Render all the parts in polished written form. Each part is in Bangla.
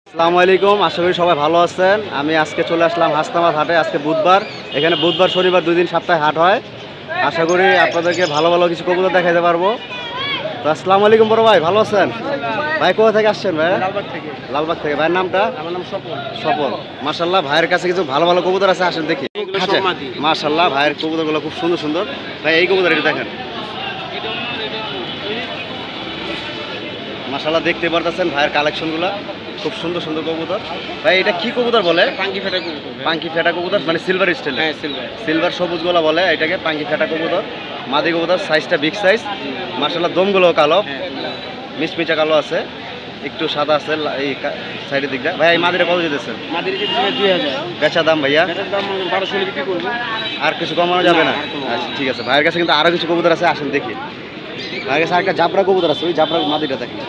আসসালামু আলাইকুম, আশা করি সবাই ভালো আছেন। আমি আজকে চলে আসলাম হাসনাবাদ হাটে। আজকে বুধবার, এখানে বুধবার শনিবার 2 দিন সপ্তাহে হাট হয়। আশা করি আপনাদেরকে ভালো ভালো কিছু কবুতর দেখাতে পারবো। তো আসসালামু আলাইকুম বড় ভাই, ভালো আছেন? ভাই কোথা থেকে আসছেন ভাই? লালবাগ থেকে। ভাইয়ের নামটা? আমার নাম স্বপন। স্বপন। মাশাআল্লাহ, ভাইয়ের কাছে কিছু ভালো ভালো কবুতর আছে, আসেন দেখি। এগুলো আচ্ছা, সব মাদি। মাশাআল্লাহ, ভাইয়ের কবুতরগুলো খুব সুন্দর সুন্দর। ভাই এই কবুতর এটা দেখেন, মাশাআল্লাহ দেখতে পারতেছেন ভাইয়ের কালেকশনগুলো খুব সুন্দর সুন্দর কবুতর। ভাই এটা কি কবুতর বলে? পাঙ্কি ফেটা কবুতর। পাঙ্কি ফেটা কবুতর, মানে সিলভার স্টাইল। হ্যাঁ, সিলভার। সিলভার সবুজ গোলা বলে এটাকে, পাঙ্কি ফেটা কবুতর। মাদি কবুতর, সাইজটা বিগ সাইজ। মাশাআল্লাহ দমগুলো কালো, মিচমিচা কালো আছে, একটু সাদা আছে এই সাইডের দিকটা। ভাই এই মাদিটা কত যেতেছেন? মাদির কেজি 2000। বেচা দাম ভাইয়া? এটার দাম 1200 হলে বিক্রি করবো। আর কিছু কমানো যাবে না? না, আর কমানো আচ্ছা ঠিক আছে। ভাইয়ের কাছে কিন্তু আরো কিছু কবুতর আছে, আসেন দেখি। ভাইয়ের কাছে আরেকটা জাবরা কবুতর আছে, ওই জাবরা মাদিটা দেখি।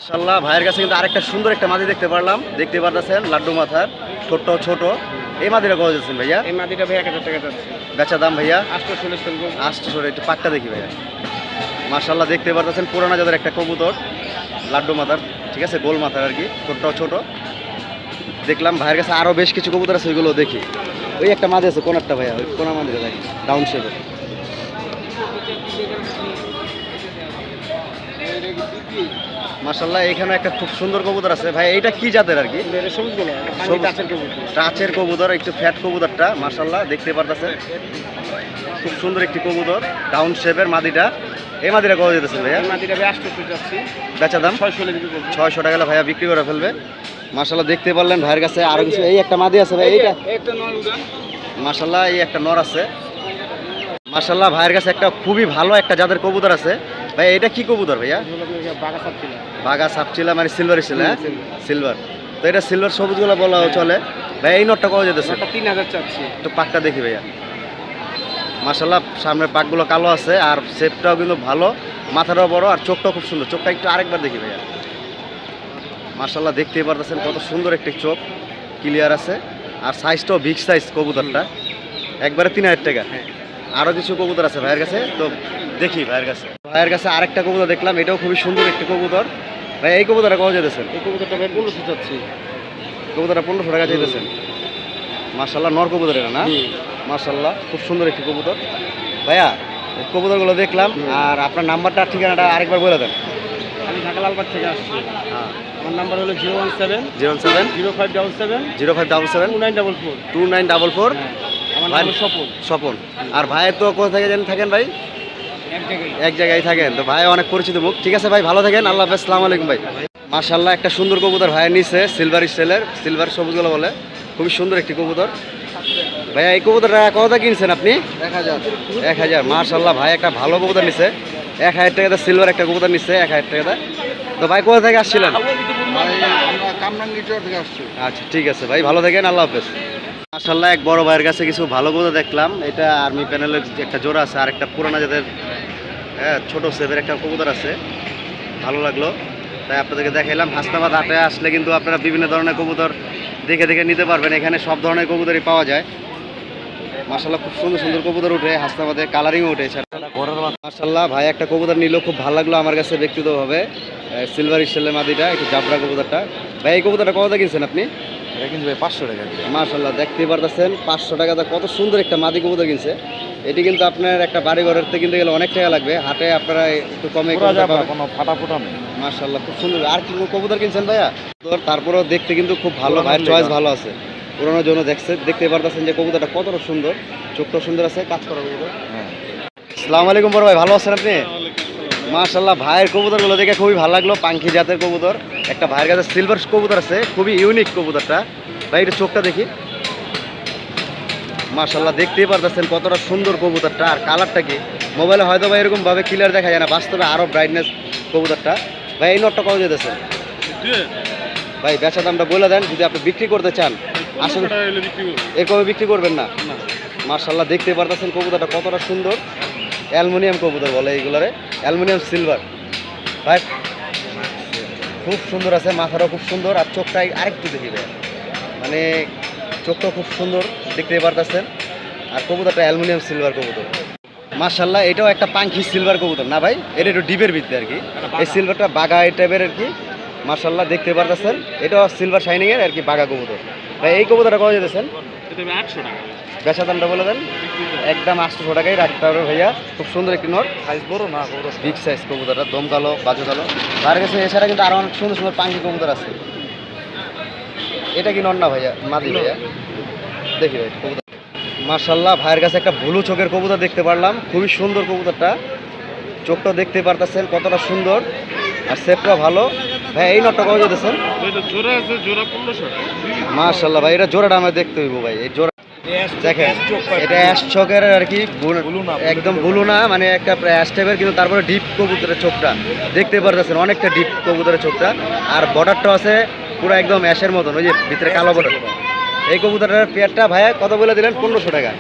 মাশাআল্লাহ, ভাইয়ের কাছে কিন্তু আরেকটা সুন্দর একটা মাদি দেখতে পারলাম, দেখতে পারতেছেন লাড্ডু মাথার, ছোট্ট ছোট। এই মাদিটা কত যাচ্ছেন ভাইয়া? এই মাদিটা ভাই 1000 টাকা যাচ্ছে। বেচা দাম ভাইয়া? 840 টাকা করবো। আসতে সরে একটু পাকটা দেখি ভাইয়া। মাশাআল্লাহ দেখতে পারতেছেন পুরানা জাতের একটা কবুতর, লাড্ডু মাথার, ঠিক আছে, গোল মাথার আর কি, ছোট্ট ছোট। দেখলাম ভাইয়ের কাছে আরো বেশ কিছু কবুতর আছে, ওইগুলো দেখি। ওই একটা মাদি আছে, কোন একটা ভাইয়া? ওই কোন মাদিটা দেখি, ডাউন শেপের। মাশাআল্লাহ এখানে একটা খুব সুন্দর কবুতর আছে ভাই, এইটা কি জাতের আর কি? এটা সবুজ গুলো, এটা পাঙ্কি সবুজ। টাচের কবুতর। টাচের কবুতর, একটু ফ্যাট কবুতরটা, মাশাআল্লাহ দেখতে পারতেছেন খুব সুন্দর একটি কবুতর, ডাউন শেপের মাদিটা। এই মাদিটা কত যেতেছে ভাইয়া? এই মাদিটা ভাই 800 যাচ্ছে। বেচা দাম? 600 হলে বিক্রি করবো। 600 টাকা ভাইয়া বিক্রি করে ফেলবে। মাশাআল্লাহ দেখতে পারলেন ভাইয়ের কাছে আরো কিছু। এই একটা মাদি আছে ভাই, এইটা একটা নর উড়ান। মাশাআল্লাহ, এই একটা নর আছে। মাশাআল্লাহ ভাইয়ের কাছে একটা খুবই ভালো একটা জাতের কবুতর আছে। ভাই এটা কি কবুতর ভাইয়া? এগুলো আপনার বাগা সাপছিল। বাগা সাপচিলা, মানে সিলভার ছিল? হ্যাঁ সিলভার। সিলভার। তো এটা সিলভার সবুজগুলো বলা চলে। ভাই এই নটটা কত যেতেছে? এটা 3000 চাচ্ছি। একটু পাকটা দেখি ভাইয়া। মাশাআল্লাহ সামনের পাকগুলো কালো আছে, আর শেপটাও কিন্তু ভালো, মাথাটাও বড়, আর চোখটাও খুব সুন্দর। চোখটা একটু আরেকবার দেখি ভাইয়া। মাশাআল্লাহ দেখতেই পারতেছেন কত সুন্দর একটি চোখ, ক্লিয়ার আছে, আর সাইজটাও বিগ সাইজ কবুতরটা, একবারে 3000 টাকা। আরও কিছু কবুতর আছে ভাইয়ের কাছে, তো দেখি ভাইয়ের কাছে আরেকটা কবুতর দেখলাম, এটাও খুবই সুন্দর একটি কবুতর। ভাই এই কবুতরটা কত যেতেছেন? এই কবুতরটা ভাই 1500 চাচ্ছি। কবুতরটা 1500 টাকা চাইতেছেন। মাশাআল্লাহ নর কবুতর এটা না? মাশাআল্লাহ খুব সুন্দর একটি কবুতর। ভাইয়া এই কবুতরগুলো দেখলাম, আর আপনার নাম্বারটা ঠিকানাটা আরেকবার বলে দেন। আমি ঢাকা লালবাগ থেকে আসছি। হ্যাঁ, আমার নাম্বার হলো 017 017 0577 0577 2944। 2944। আমার ভাই নাম স্বপন। স্বপন। আর ভাইয়ের তো কোথা থেকে যেন থাকেন ভাই? এক জায়গায়। এক জায়গায় থাকেন, তো ভাই অনেক পরিচিত মুখ। ঠিক আছে ভাই, ভালো থাকেন, আল্লাহ হাফেজ, আসসালামু আলাইকুম ভাই। মাশাআল্লাহ একটা সুন্দর কবুতর ভাইয়ের নিচে, সিলভার স্টাইলের, সিলভার সবুজগুলো বলে, খুবই সুন্দর একটি কবুতর। ভাইয়া এই কবুতরটা কত কিনছেন আপনি? 1000। 1000। মাশাআল্লাহ ভাই একটা ভালো কবুতর নিচ্ছে, 1000 টাকাতে সিলভার একটা কবুতর নিচ্ছে 1000 টাকাতে। তো ভাই কোথা থেকে আসছিলেন? আমরা কামরাঙ্গি চর থেকে আসছি। আচ্ছা ঠিক আছে ভাই, ভালো থাকেন, আল্লাহ হাফেজ। মাশাআল্লাহ এক বড় ভাইয়ের কাছে কিছু ভালো কবুতর দেখলাম। এটা আর্মি প্যানেলের একটা জোড়া আছে, আর একটা পুরানা জাতের ছোট সেভের একটা কবুতর আছে, ভালো লাগলো তাই আপনাদেরকে দেখাইলাম। হাসনাবাদ হাটে আসলে কিন্তু আপনারা বিভিন্ন ধরনের কবুতর দেখে দেখে নিতে পারবেন, এখানে সব ধরনের কবুতরই পাওয়া যায়। মাশাআল্লাহ খুব সুন্দর সুন্দর কবুতর উঠে হাসনাবাদে, কালারিংও উঠে। মাশাআল্লাহ ভাই একটা কবুতর নিল, খুব ভালো লাগলো আমার কাছে ব্যক্তিগতভাবে, সিলভার স্টাইলের মাদিটা, একটু জাবরা কবুতরটা। ভাই এই কবুতরটা কত কিনছেন আপনি? এটা কিন্তু ভাই 500 টাকা। মাশাআল্লাহ দেখতে পারতেছেন 500 টাকাতে কত সুন্দর একটা মাদি কবুতর কিনছে। এটি কিন্তু আপনার একটা বাড়ি ঘরের থেকে কিনতে গেলে অনেক টাকা লাগবে, হাটে আপনারা একটু কমে কোনো ফাটাফোটা নেই। মাশাআল্লাহ খুব সুন্দর। আর কি কবুতর কিনছেন ভাইয়া? তারপরেও দেখতে কিন্তু খুব ভালো, ভাইয়ের চয়েস ভালো আছে। পুরোনোর জন্য দেখতে পারতেছেন যে কবুতরটা কতটা সুন্দর, চোখটা সুন্দর আছে, কাজ করা কবুতর। আসসালামু আলাইকুম বড় ভাই, ভালো আছেন আপনি? মাশাআল্লাহ ভাইয়ের কবুতরগুলো দেখে খুবই ভালো লাগলো, পাঙ্কি জাতের কবুতর। একটা ভাইয়ের কাছে সিলভার কবুতর আছে, খুবই ইউনিক কবুতরটা। ভাই এটা চোখটা দেখি। মাশাআল্লাহ দেখতেই পারতেছেন কতটা সুন্দর কবুতরটা, আর কালারটা কি মোবাইলে হয়তো ভাই এরকম ভাবে ক্লিয়ার দেখা যায় না, বাস্তবে আরো ব্রাইটনেস কবুতরটা। ভাই এই নটটা কত যেতেছে? ভাই বেচা দামটা বলে দেন, যদি আপনি বিক্রি করতে চান। আসলে এরকম বিক্রি করবেন না? মাশাআল্লাহ দেখতে পারতেছেন কবুতরটা কতটা সুন্দর, অ্যালুমিনিয়াম কবুতর বলে এইগুলারে, অ্যালুমিনিয়াম সিলভার। ভাই খুব সুন্দর আছে, মাথাটাও খুব সুন্দর, আর চোখটাই আরেকটু দেখি ভাই, মানে চোখটাও খুব সুন্দর দেখতে পারতেছেন। আর কবুতরটা অ্যালুমিনিয়াম সিলভার কবুতর। মাশাল্লাহ, এটাও একটা পাঙ্খি সিলভার কবুতর না ভাই? এটা একটু ডিপের ভিত্তি আর কি। এই সিলভারটা বাঘা এই টাইপের আর কি। মাশাল্লাহ, দেখতে পারতেছেন এটাও সিলভার শাইনিং এর আর কি বাঘা কবুতর। ভাই এই কবুতরটা কত যেতেছেন? বেচা দামটা বলে দেন। একদম 800 টাকায় রাখতে হবে ভাইয়া। খুব সুন্দর একটি নট, সাইজ বড় না বিগ সাইজ কবুতরটা, দম কালো বাজু কালো। তার কাছে এছাড়া কিন্তু আরো অনেক সুন্দর সুন্দর পাঙ্খি কবুতর আছে। এটা কি নট না ভাইয়া? মাদি ভাইয়া, দেখি ভাই কবুতর। মাশাল্লাহ, ভাইয়ের কাছে একটা ব্লু চোখের কবুতর দেখতে পারলাম। খুবই সুন্দর কবুতরটা, চোখটা দেখতে পারতেছেন কতটা সুন্দর, আর শেপটাও ভালো। ভাই এই নটটা কত যেতেছেন? মাশাল্লাহ ভাই, এটা জোড়াটা আমরা দেখতে হইব ভাই। এই জোড়া দেখেন, এটা অ্যাশ চোখের আর কি, একদম ব্লু না, মানে একটা অ্যাশ টাইপের, কিন্তু তারপরে ডিপ কবুতরের চোখটা দেখতে পারতেছেন, অনেকটা ডিপ কবুতরের চোখটা। আর বর্ডারটা আছে পুরো একদম অ্যাশের মতন, ওই যে ভিতরে কালো বর্ডার। এই কবুতরের পেয়ারটা ভাইয়া কত বলে দিলেন? 1500 টাকা।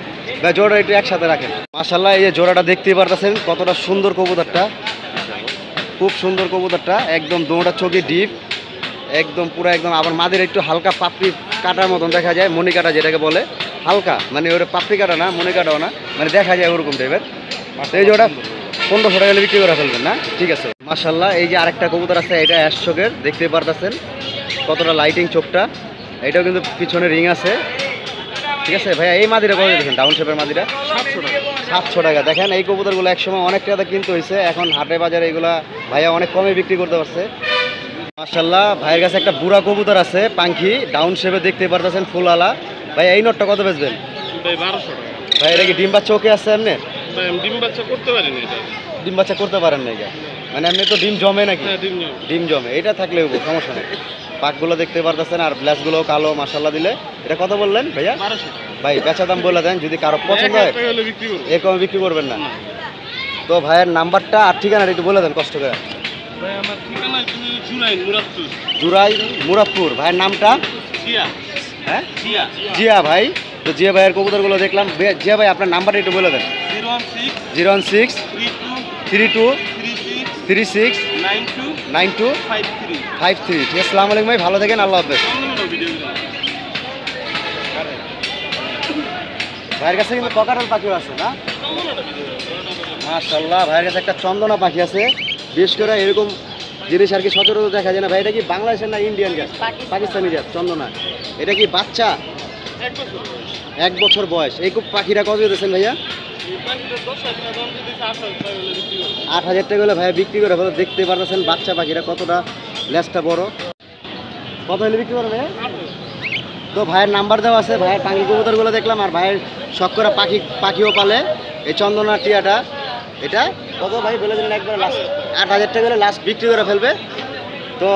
ভাই জোড়া একটু একসাথে রাখেন। মাশাল্লাহ, এই যে জোড়াটা দেখতেই পারতেছেন কতটা সুন্দর কবুতরটা, খুব সুন্দর কবুতরটা, একদম দোঁড়া চোখে ডিপ, একদম পুরো একদম। আবার মাদের একটু হালকা পাপড়ি কাটার মতন দেখা যায়, মণি কাটা যেটাকে বলে, হালকা, মানে ওটা পাপড়ি কাটা না, মণি কাটাও না, মানে দেখা যায় ওরকম টাইপের। এই জোড়া 1500 টাকা বিক্রি করে ফেলবেন না? ঠিক আছে। মাশাল্লাহ, এই যে আরেকটা কবুতর আছে, এটা অ্যাশ চোখের, দেখতেই পারতেছেন কতটা লাইটিং চোখটা। এটাও কিন্তু পিছনে রিং আছে। ঠিক আছে ভাইয়া, এই মাদিটা কত দিয়েছেন? ডাউন শেপের মাদিটা 700 টাকা। দেখেন এই কবুতরগুলো একসময় অনেক টাকা কিনতে হয়েছে, এখন হাটে বাজারে এগুলা ভাইয়া অনেক কমে বিক্রি করতে পারছে। মাশাল্লাহ, ভাইয়ের কাছে একটা বুড়া কবুতর আছে পাঙ্খি, ডাউন শেপে দেখতে পারতেছেন, ফুলওয়ালা। ভাই এই নটটা কত বেচবেন? ভাই এটা কি ডিম বাচ্চা ওকে আছে এমনি? ডিম বাচ্চা করতে পারি না এটা। ডিম বাচ্চা করতে পারেন না এটা? মানে এমনি তো ডিম জমে নাকি? ডিম ডিম জমে, এটা থাকলে সমস্যা নেই। পাকগুলো দেখতে পারতেছেন, আর ব্লাসগুলো কালো। মাশাল্লাহ দিলে এটা কত বললেন ভাইয়া? 1200 ভাই বেচা দাম বলে দেন, যদি কারো পছন্দ হয় বিক্রি করব। এ কমে বিক্রি করবেন না। তো ভাইয়ের নাম্বারটা আর ঠিকানাটা একটু বলে দেন কষ্ট করে। ভাই আমার ঠিকানা জুরাই মুরাদপুর। জুরাই মুরাদপুর। ভাইয়ের নামটা? জিয়া। হ্যাঁ, জিয়া। জিয়া ভাই। তো জিয়া ভাইয়ের কবুতরগুলো দেখলাম। জিয়া ভাই আপনার নাম্বারটা একটু বলে দেন। 016 016 32 32 36 36 92 92 53। 53। ঠিক আছে, আসসালামু আলাইকুম ভাই, ভালো থাকেন, আল্লাহ হাফেজ। ভাইয়ের কাছে কিন্তু ককাটেল পাখিও আছে না? মাশাল্লাহ, ভাইয়ের কাছে একটা চন্দনা পাখি আছে। বিশেষ করে এরকম জিনিস আর কি সচরাচর দেখা যায় না। ভাই এটা কি বাংলাদেশের না ইন্ডিয়ান গ্যাস? পাকিস্তানি গ্যাস চন্দনা। এটা কি বাচ্চা? 1 বছর বয়স। এই খুব পাখিটা কত দিয়েছেন ভাইয়া? 8000 টাকা হলে ভাইয়া বিক্রি করে ফেলো। দেখতে পারতেছেন বাচ্চা পাখিরা কতটা লেজটা বড়। কত হলে বিক্রি করবে? তো ভাইয়ের নাম্বার দেওয়া আছে। ভাইয়ের পাখি কবুতরগুলো দেখলাম, আর ভাইয়ের শখ করা পাখিও পালে। এই চন্দনা টিয়াটা, এটা কত ভাই বলে দিলেন একবার? লাস্ট 8000 টাকা হলে লাস্ট বিক্রি করে ফেলবে। তো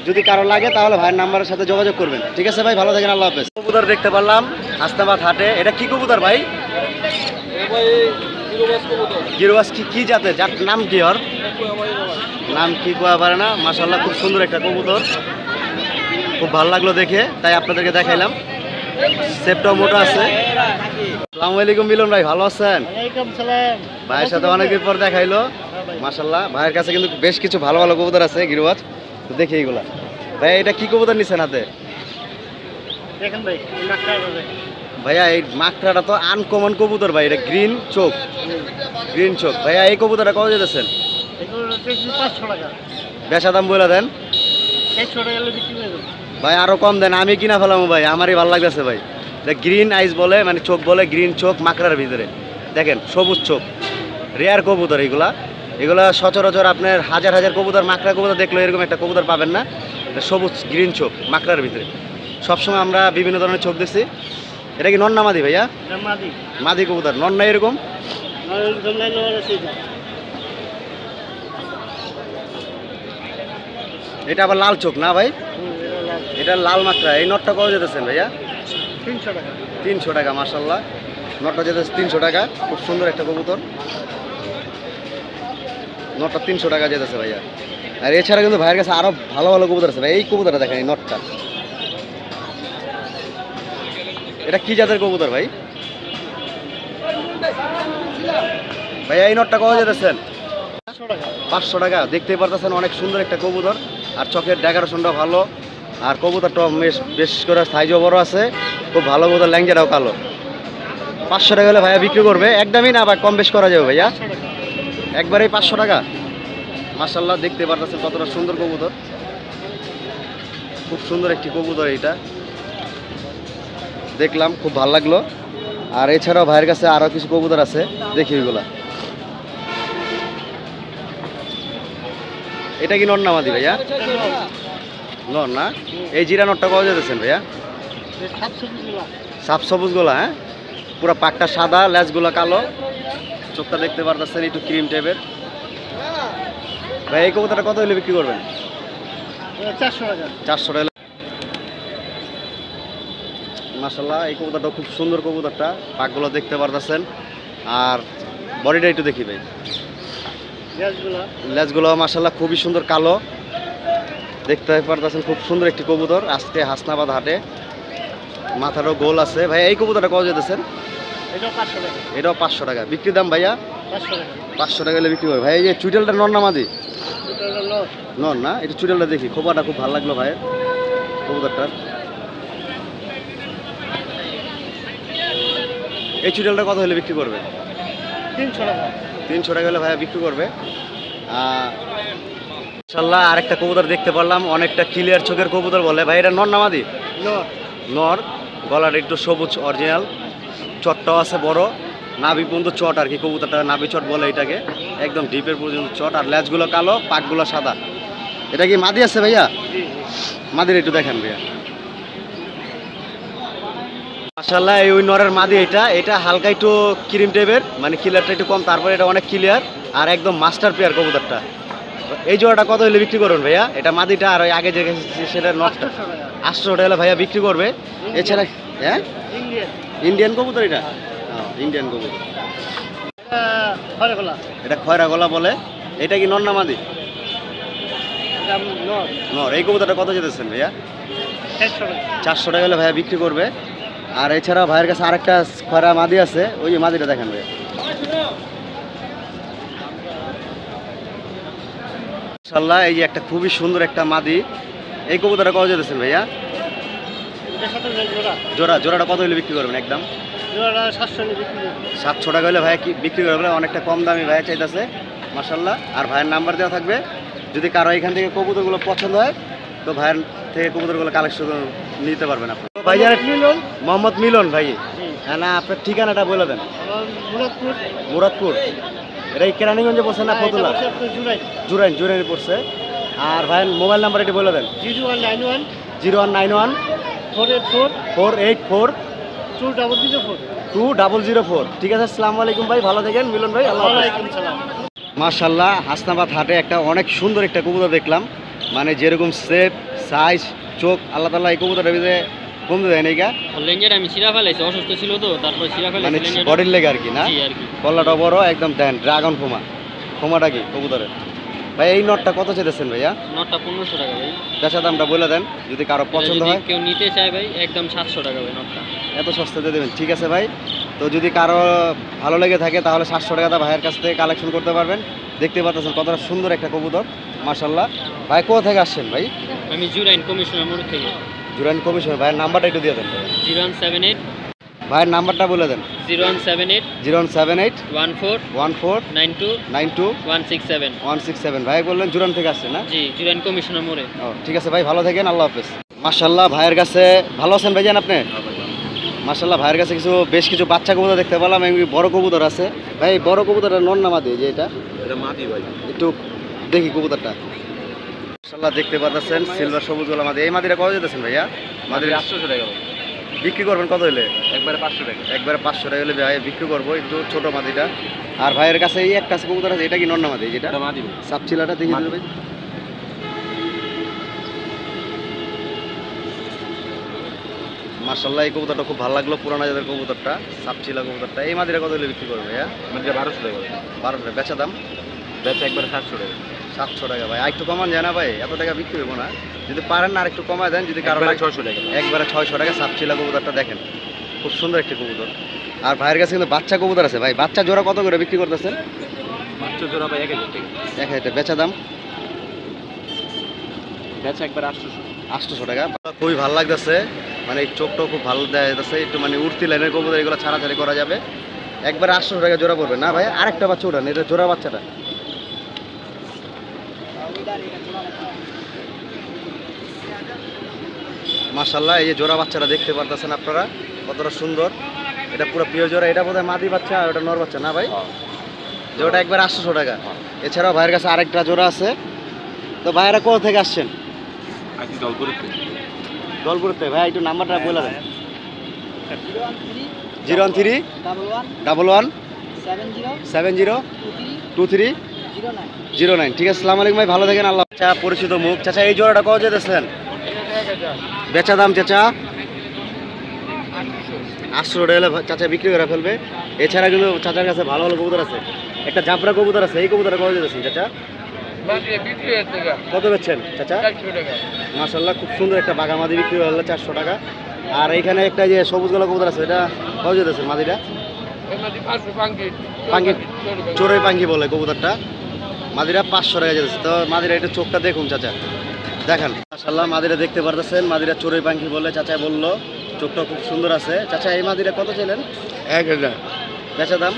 যদি কারো লাগে তাহলে ভাইয়ের নাম্বারের সাথে যোগাযোগ করবেন। ঠিক আছে ভাই, ভালো থাকেন, আল্লাহ হাফেজ। কবুতর দেখতে পারলাম হাসনাবাদ হাটে। এটা কি কবুতর ভাই? গিরবাস। কি জাতের? নাম কি ওর? নাম কি কোয়া পারে না। মাশাল্লাহ, খুব সুন্দর একটা কবুতর, খুব ভালো লাগলো দেখে, তাই আপনাদেরকে দেখাইলাম। সেপটাও মোটা আছে। আসসালামু আলাইকুম মিলন ভাই, ভালো আছেন? ভাইয়ের সাথে অনেকদিন পর দেখাইলো। মাশাল্লাহ, ভাইয়ের কাছে কিন্তু বেশ কিছু ভালো ভালো কবুতর আছে গিরবাজ। তো দেখি এইগুলা। ভাই এটা কি কবুতর নিচ্ছেন হাতে? ভাইয়া এই মাকড়াটা তো আনকমন কবুতর ভাই। এটা গ্রিন চোখ, গ্রিন চোখ। ভাইয়া এই কবুতরটা কত যেতেছেন? 500 টাকা। বেচা দাম বলে দেন। 100 টাকা বিক্রি করে দেবো। ভাই আরো কম দেন, আমি কিনা ফেলাম ভাই, আমারই ভালো লাগতেছে ভাই। গ্রিন আইস বলে, মানে চোখ বলে গ্রিন চোখ, মাকড়ার ভিতরে দেখেন সবুজ চোখ। রেয়ার কবুতর এগুলা। এগুলা সচরাচর আপনার হাজার হাজার কবুতর, মাকড়া কবুতর দেখলো এরকম একটা কবুতর পাবেন না। সবুজ গ্রিন চোখ মাকড়ার ভিতরে। সবসময় আমরা বিভিন্ন ধরনের চোখ দেখছি। এটা কি নন্না মাদি ভাইয়া? মাদি। মাদি কবুতর, নন্না এরকম? এটা আবার লাল চোখ না ভাই? এটা লাল মাকড়া। এই নটটা কত যেতেছেন ভাইয়া? 300 টাকা। 300 টাকা। মাশাল্লাহ, নটটা যেতেছে 300 টাকা। খুব সুন্দর একটা কবুতর। নটটা 300 টাকা যেতেছে ভাইয়া। আর এছাড়া কিন্তু ভাইয়ের কাছে আরো ভালো ভালো কবুতর আছে ভাই। এই কবুতরটা দেখেন, এই নটটা। এটা কি জাতের কবুতর ভাই? ভাইয়া এই নটটা কত যেতেছেন? 500 টাকা। দেখতেই পারতেছেন অনেক সুন্দর একটা কবুতর, আর চোখের ডেকোরেশনটা ভালো, আর কবুতরটা বেশ করে সাইজও বড় আছে। খুব ভালো কবুতর, ল্যাংজাটাও কালো। 500 টাকা হলে ভাইয়া বিক্রি করবে, একদমই না, আবার কম বেশ করা যাবে ভাইয়া, 500 টাকা। একবারেই 500 টাকা। মাশাআল্লাহ, দেখতে পারতেছেন কতটা সুন্দর কবুতর, খুব সুন্দর একটি কবুতর এইটা, দেখলাম খুব ভালো লাগলো। আর এছাড়াও ভাইয়ের কাছে আরো কিছু কবুতর আছে, দেখি ওইগুলা। এটা কি নর না মাদি ভাইয়া? নর না? এই জিরা নরটা কত যেতেছেন ভাইয়া? এই 720 গুলা। সাপ সবুজ গোলা, হ্যাঁ, পুরো পাকটা সাদা, লেজগুলো কালো, চোখটা দেখতে পারতেছেন একটু ক্রিম টাইপের। ভাই এই কবুতরটা কত হলে বিক্রি করবেন? 400 টাকা। 400 টাকা। মাশাআল্লাহ, এই কবুতরটা খুব সুন্দর কবুতরটা, পাকগুলো দেখতে পারতেছেন। আর বডিটা একটু দেখি ভাই, গ্যাসগুলা। লেজগুলো মাশাআল্লাহ খুবই সুন্দর কালো, দেখতে পারতেছেন খুব সুন্দর একটি কবুতর। আজকে হাসনাবাদ হাটে, মাথারও গোল আছে। ভাই এই কবুতরটা কত যেতেছেন? এটাও 500 টাকা। এটাও 500 টাকা বিক্রি দাম ভাইয়া? 500 টাকা। 500 টাকা হলে বিক্রি করবে। ভাই এই যে চুইটালটা নর না মাদি? এটা হলো লস। নর না? একটু চুইটালটা দেখি, খোপাটা খুব ভালো লাগলো ভাইয়ের কবুতরটার। এই চুইটালটা কত হলে বিক্রি করবে? 300 টাকা। 300 টাকা হলে ভাইয়া বিক্রি করবে। ইনশাল্লাহ আরেকটা কবুতর দেখতে পারলাম, অনেকটা ক্লিয়ার চোখের কবুতর বলে। ভাই এটা নর না মাদি? লস। নর, গলাটা একটু সবুজ অরিজিনাল, চটটাও আছে বড়, নাভি পর্যন্ত চট আর কি, কবুতরটা নাভি চট বলে এটাকে, একদম ডিপের পর্যন্ত চট। আর লেজগুলো কালো, পাকগুলো সাদা। এটা কি মাদি আছে ভাইয়া? জি। মাদির একটু দেখেন ভাইয়া। মাশাআল্লাহ, এই ওই নরের মাদি, এটা হালকা একটু ক্রিম টাইপের, মানে ক্লিয়ারটা একটু কম, তারপরে এটা অনেক ক্লিয়ার আর একদম মাস্টার পেয়ার কবুতরটা। এই জোড়াটা কত হলে বিক্রি করবেন ভাইয়া? এটা মাদিটা, আর ওই আগে যে সেটা নটটা 800 টাকা। 800 টাকা হলে ভাইয়া বিক্রি করবে। এছাড়া হ্যাঁ, ইন্ডিয়ান। ইন্ডিয়ান কবুতর এটা? ইন্ডিয়ান কবুতর। এটা খড়গোলা। এটা খয়রা গলা বলে। এটা কি নর না মাদি? এটা লস। নর। এই কবুতরটা কত যেতেছেন ভাইয়া? 400 টাকা। 400 টাকা হলে ভাইয়া বিক্রি করবে। আর এছাড়াও ভাইয়ের কাছে আরেকটা খয়রা মাদি আছে, ওই যে মাদিটা দেখেন ভাইয়া। মাশাআল্লাহ, এই যে একটা খুবই সুন্দর একটা মাদি। এই কবুতরটা কত যেতেছেন ভাইয়া? এটার সাথে জোড়া। জোড়াটা কত হলে বিক্রি করবেন একদম? জোড়াটা 700 নিয়ে বিক্রি করবো। 700 টাকা হলে ভাইয়া কি বিক্রি করবে, অনেকটা কম দামি ভাইয়া চাইতেছে। মাশাআল্লাহ। আর ভাইয়ের নাম্বার দেওয়া থাকবে, যদি কারো এখান থেকে কবুতরগুলো পছন্দ হয় তো ভাইয়ের থেকে কবুতরগুলো কালেকশন নিতে পারবেন আপনি। ভাই জানেন মিলন। মোহাম্মদ মিলন ভাই? জি। হ্যাঁ, না আপনার ঠিকানাটা বলে দেন। আমার মুরাদপুর। মুরাদপুর। এটা কি কেরানীগঞ্জে পড়ছে না ফতুল্লা? এটা হচ্ছে আপনার জুরাই। জুরাইন পড়ছে। আর ভাইয়ের মোবাইল নাম্বার এটি বলে দেন। 0191 0191 484 484 2004। 2004। ঠিক আছে, আসসালামু আলাইকুম ভাই, ভালো থাকেন মিলন ভাই, আল্লাহ হাফেজ। ওয়ালাইকুম সালাম। মাশাআল্লাহ, হাসনাবাদ হাটে একটা অনেক সুন্দর একটা কবুতর দেখলাম, মানে যেরকম শেপ, সাইজ, চোখ, আল্লাহ তাআলা এই কবুতরের ভিতরে কমতে দেয় নাকি, লেঞ্জার আমি সিরা ফেলাইছি, অসুস্থ ছিল তো, তারপর সিরা মানে ফেলাইছি লেঞ্জার। বডির লেগে আর কি না? জি আর কি। কল্লাটা বড় একদম, দেন ড্রাগন ফোমাটা কি কবুতরের? ভাই এই নটটা কত চেয়েছেন ভাইয়া? নটটা 1500 টাকা ভাই। বেচা দামটা বলে দেন, যদি কারো পছন্দ যদি হয়। কেউ নিতে চায় ভাই, একদম 700 টাকা ভাই নটটা। এত সস্তা দিয়ে দেবেন? ঠিক আছে ভাই, তো যদি কারো ভালো লেগে থাকে তাহলে 700 টাকাটা ভাইয়ের কাছ থেকে কালেকশন করতে পারবেন। দেখতে পাচ্ছেন কতটা সুন্দর একটা কবুতর, মাশাআল্লাহ। ভাই কোথা থেকে আসছেন ভাই? আমি জুরাইন কমিশনার মোড় থেকে। জুরাইন কমিশন। ভাইয়ের নাম্বারটা একটু দিয়ে দেন। 0178 ভাইয়ের নাম্বারটা বলে দেন। 0178 078 14 14 92 92 167। 167। ভাই বললেন জুরাইন থেকে আসছেন না? জি, জুরাইন কমিশনার মোড়ে। ও ঠিক আছে ভাই, ভালো থাকেন, আল্লাহ হাফেজ। মাশাআল্লাহ, ভাইয়ের কাছে ভালো আছেন ভাইজান আপনি? মাশাআল্লাহ, ভাইয়ের কাছে বেশ কিছু বাচ্চা কবুতর দেখতে পেলাম, এবং বড় কবুতর আছে। ভাই বড় কবুতরটা নর না মাদি? যে এটা মাটি ভাই। একটু দেখি কবুতরটা। মাশাআল্লাহ, দেখতে পাচ্ছেন সিলভার সবুজ গোলা মাদি। এই মাদিটা কত যেতেছেন ভাইয়া? মাদির 800 টাকা বিক্রি করবেন কত হলে? একবারে 500 টাকা। একবারে 500 টাকা হলে ভাই বিক্রি করবো, একটু ছোট মাদিটা। আর ভাইয়ের কাছে এই একটা কবুতর আছে, এটা কি নর না মাদি? যেটা এটা মাটি ভাই। সাপচিলাটা দেখি দিল ভাই। মাশাআল্লাহ, এই কবুতরটা খুব ভালো লাগলো, পুরানা জাতের কবুতরটা, সাপচিলা কবুতরটা। এই মাদিটা কত হলে বিক্রি করবে ভাইয়া? মাটিটা 1200 টাকা। 12 বেচা দাম? বেচা একবারে 700 টাকা। 700 টাকা ভাই, আর একটু কমান যায় না ভাই? এত টাকা বিক্রি হবো না, যদি পারেন না আর একটু কমায় দেন, যদি কারো একবারে লাগে। 600 টাকা। একবারে 600 টাকা সাপচিলা কবুতরটা দেখেন, খুব সুন্দর একটি কবুতর। আর ভাইয়ের কাছে কিন্তু বাচ্চা কবুতর আছে ভাই, বাচ্চা জোড়া কত করে বিক্রি করতেছেন? মাত্র জোড়া ভাই 1000 টাকা। 1000 বেচা দাম? বেচা একবারে 800। 800 টাকা। খুবই ভালো লাগতেছে, মানে এই চোখটাও খুব ভালো দেওয়া যাচ্ছে, একটু মানে উঠতি লাইনের কবুতর, এগুলো ছাড়াছাড়ি করা যাবে। একবার 800 টাকা জোড়া পড়বে না ভাই? আরেকটা বাচ্চা ওঠান, এটা জোড়া বাচ্চাটা। মাশাআল্লাহ, এই যে জোড়া বাচ্চাটা দেখতে পারতেছেন আপনারা কতটা সুন্দর। এটা পুরো প্রিয় জোড়া। এটা বোধহয় মাদি বাচ্চা আর ওটা নর বাচ্চা না ভাই? জোড়াটা একবার 800 টাকা। এছাড়াও ভাইয়ের কাছে আরেকটা জোড়া আছে। তো ভাইয়েরা কোথা থেকে আসছেন? আজকে জলপুরিতে। দলপুরতে। ভাই একটু নাম্বারটা বলে দেন। 013 11 70 23 09। ঠিক আছে, আসসালামু আলাইকুম ভাই, ভালো থাকেন। আল্লাহ। চাচা পরিচিত মুখ। চাচা এই জোড়াটা কত যেতেছেন? বেচা দাম চাচা 800 টাকা হলে চাচা বিক্রি করে ফেলবে। এছাড়া কিন্তু চাচার কাছে ভালো ভালো কবুতর আছে। একটা জাফরা কবুতর আছে, এই কবুতরটা কত যেতেছেন চাচা? কত বেচছেন চাচা? মাশাআল্লাহ, খুব সুন্দর একটা বাঘা মাদি বিক্রি হলো 400 টাকা। আর এইখানে একটা যে সবুজ গলা কবুতর আছে, এটা কত যেতেছেন মাদিটা? পাঙ্কি, চোরই পাঙ্কি বলে কবুতরটা। মাদিরা 500 টাকা যেতেছে। তো মাদিরা একটু চোখটা দেখুন চাচা, দেখান। মাশাআল্লাহ, মাদিরা দেখতে পারতেছেন, মাদিরা চোরই পাঙ্কি বলে চাচা বললো। চোখটা খুব সুন্দর আছে। চাচা এই মাদিরা কত ছিলেন? 1000। বেচা দাম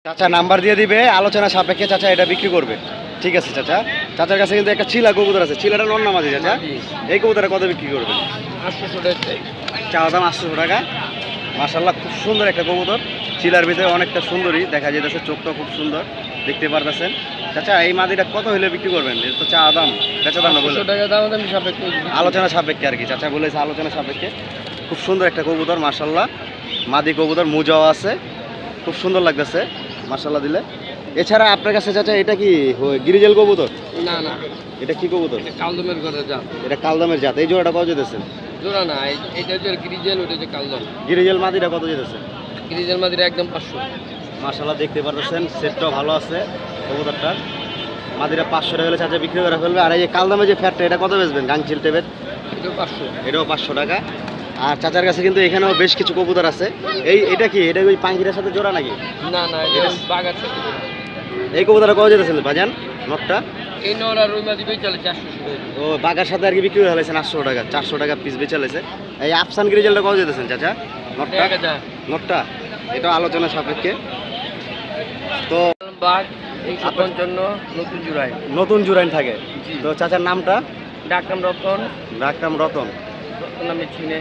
চাচা নাম্বার দিয়ে দিবে, আলোচনা সাপেক্ষে চাচা এটা বিক্রি করবে। ঠিক আছে চাচা। চাচার কাছে কিন্তু একটা চিলা কবুতর আছে। চিলাটা নর না মাদি চাচা? এই কবুতরটা কত বিক্রি করবে? 800 টাকা। চাওয়া দাম 800 টাকা। মাশাআল্লাহ, খুব সুন্দর একটা কবুতর। চিলার ভিতরে অনেকটা সুন্দরী দেখা যেতেছে, চোখটা খুব সুন্দর দেখতে পারতেছেন। চাচা এই মাদিটা কত হলে বিক্রি করবেন? এটা তো চাওয়া দাম, বেচা দাম না বলে? 800 টাকা দাম আমি সাপেক্ষে। আলোচনা সাপেক্ষে আর কি, চাচা বলেছে আলোচনা সাপেক্ষে। খুব সুন্দর একটা কবুতর মাশাআল্লাহ, মাদি কবুতর, মুজাও আছে, খুব সুন্দর লাগতেছে মাশাআল্লাহ দিলে। এছাড়া আপনার কাছে চাচা এটা কি গিরিজেল কবুতর? না না, এটা কি কবুতর? কালদমের ঘরে যা। এটা কালদামের জাত। এই জোড়াটা কত যেতেছেন? জোড়া না, এটা হচ্ছে গ্রিজেল, ওটা হচ্ছে কালদম। গিরিজেল মাদিটা কত যেতেছেন? গ্রিজেল মাদিরা একদম 500। মাশাআল্লাহ, দেখতে পারতেছেন সেটটাও ভালো আছে কবুতরটা। মাদিরা 500 টাকা হলে চাচা বিক্রি করে ফেলবে। আর এই যে কালদামে যে ফ্যাটটা, এটা কত বেচবেন? গাংচিল টেপের এটাও 500। এটাও 500 টাকা। আর চাচার কাছে কিন্তু এখানেও বেশ কিছু কবুতর আছে। এটা কি, এটা ওই পাঙ্কিটার সাথে জোড়া নাকি? না না, এটা বাগার সাথে। এই কবুতরটা কত যেতেছেন বাজান নটটা? এই নর আর রুই মাদি চলে 400 টাকা। ও বাঘার সাথে আর কি বিক্রি হয়ে গেছেন 800 টাকা, 400 টাকা পিস বেচে লেছে। এই আফসান গ্রিজেলটা কত যেতেছেন চাচা নটটা? 1000। নটটা এটা আলোচনা সাপেক্ষে। তো বাঘ 155 নতুন জোড়ায়। নতুন জুরাইন থাকে। তো চাচার নামটা? ডাকনাম রতন। ডাকনাম রতন। রতন নামে চিনে।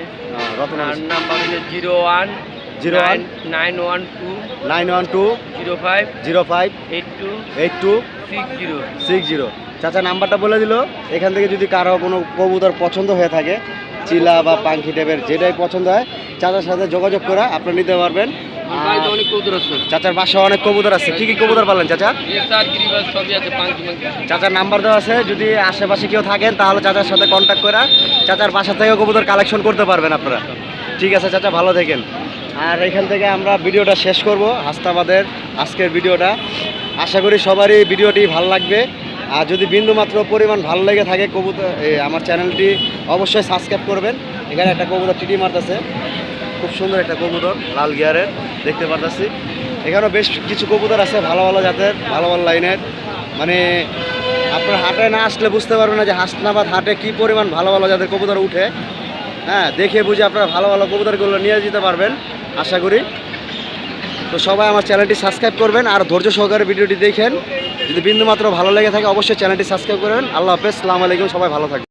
রতন। আর নাম্বার হলো 01 01 912 912 05 05 82 82 60। 60। চাচা নাম্বারটা বলে দিল। এখান থেকে যদি কারো কোনো কবুতর পছন্দ হয়ে থাকে, চিলা বা পাঙ্কি টাইপের যেটাই পছন্দ হয়, চাচার সাথে যোগাযোগ করে আপনারা নিতে পারবেন। বাড়িতে অনেক কবুতর আছে। চাচার বাসায় অনেক কবুতর আছে। কি কি কবুতর পালেন চাচা? এসার গিরিবাজ সবই আছে, পাঙ্কি মাঙ্কি। চাচার নাম্বার দেওয়া আছে, যদি আশেপাশে কেউ থাকেন তাহলে চাচার সাথে কন্ট্যাক্ট করে চাচার বাসা থেকেও কবুতর কালেকশন করতে পারবেন আপনারা। ঠিক আছে চাচা, ভালো থাকেন। আর এখান থেকে আমরা ভিডিওটা শেষ করব, হাসনাবাদের আজকের ভিডিওটা। আশা করি সবারই ভিডিওটি ভালো লাগবে। আর যদি বিন্দুমাত্র পরিমাণ ভালো লেগে থাকে কবুতর, আমার চ্যানেলটি অবশ্যই সাবস্ক্রাইব করবেন। এখানে একটা কবুতর টিটি মারতেছে, খুব সুন্দর একটা কবুতর, লাল গিয়ারের দেখতে পারতেছি। এখানেও বেশ কিছু কবুতর আছে ভালো ভালো জাতের, ভালো ভালো লাইনের। মানে আপনার হাটে না আসলে বুঝতে পারবেন না যে হাসনাবাদ হাটে কী পরিমাণ ভালো ভালো জাতের কবুতর উঠে। হ্যাঁ, দেখে বুঝে আপনারা ভালো ভালো কবুতরগুলো নিয়ে যেতে পারবেন আশা করি। তো সবাই আমার চ্যানেলটি সাবস্ক্রাইব করবেন আর ধৈর্য সহকারে ভিডিওটি দেখেন। যদি বিন্দুমাত্র ভালো লেগে থাকে অবশ্যই চ্যানেলটি সাবস্ক্রাইব করবেন। আল্লাহ হাফেজ, আসসালামু আলাইকুম, সবাই ভালো থাকবেন।